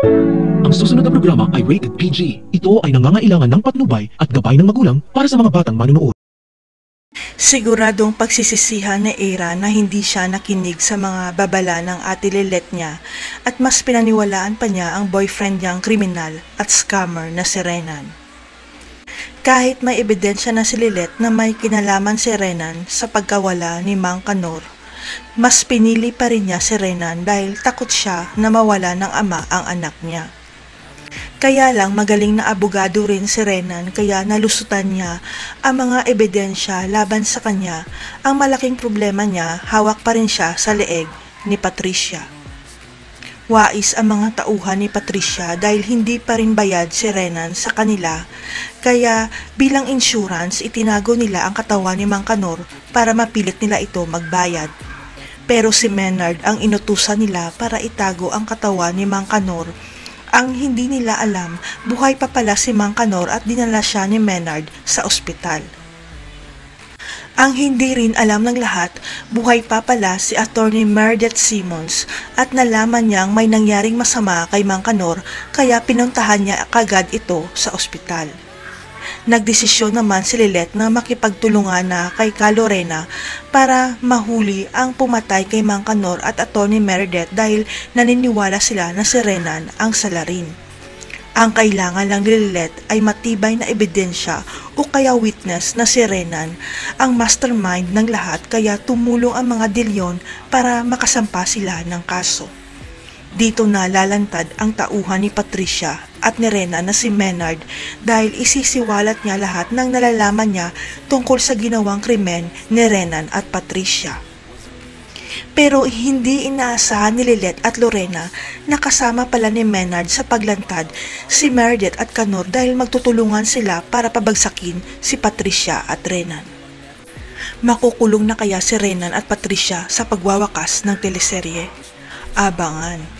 Ang susunod na programa ay rated PG. Ito ay nangangailangan ng patnubay at gabay ng magulang para sa mga batang manunood. Siguradong pagsisisihan ni Era na hindi siya nakinig sa mga babala ng ate Lilet niya at mas pinaniwalaan pa niya ang boyfriend niyang kriminal at scammer na si Renan. Kahit may ebidensya na si Lilet na may kinalaman si Renan sa pagkawala ni Mang Kanor, mas pinili pa rin niya si Renan dahil takot siya na mawala ng ama ang anak niya. Kaya lang magaling na abogado rin si Renan kaya nalusutan niya ang mga ebidensya laban sa kanya. Ang malaking problema niya, hawak pa rin siya sa leeg ni Patricia. Wais ang mga tauhan ni Patricia dahil hindi pa rin bayad si Renan sa kanila, kaya bilang insurance itinago nila ang katawan ni Mang Kanor para mapilit nila ito magbayad. Pero si Menard ang inutusan nila para itago ang katawan ni Mang Kanor. Ang hindi nila alam, buhay pa pala si Mang Kanor at dinala siya ni Menard sa ospital. Ang hindi rin alam ng lahat, buhay pa pala si Attorney Meredith Simmons at nalaman niyang may nangyaring masama kay Mang Kanor kaya pinuntahan niya kagad ito sa ospital. Nagdesisyon naman si Lilet na makipagtulungan na kay Lorena para mahuli ang pumatay kay Mang Kanor at Attorney Meredith dahil naniniwala sila na si Renan ang salarin. Ang kailangan lang ni Lilet ay matibay na ebidensya o kaya witness na si Renan ang mastermind ng lahat kaya tumulong ang mga Dillon para makasampa sila ng kaso. Dito na lalantad ang tauhan ni Patricia at ni Renan na si Menard dahil isisiwalat niya lahat ng nalalaman niya tungkol sa ginawang krimen ni Renan at Patricia. Pero hindi inaasahan ni Lilet at Lorena na kasama pala ni Menard sa paglantad si Meredith at Kanor dahil magtutulungan sila para pabagsakin si Patricia at Renan. Makukulong na kaya si Renan at Patricia sa pagwawakas ng teleserye? Abangan.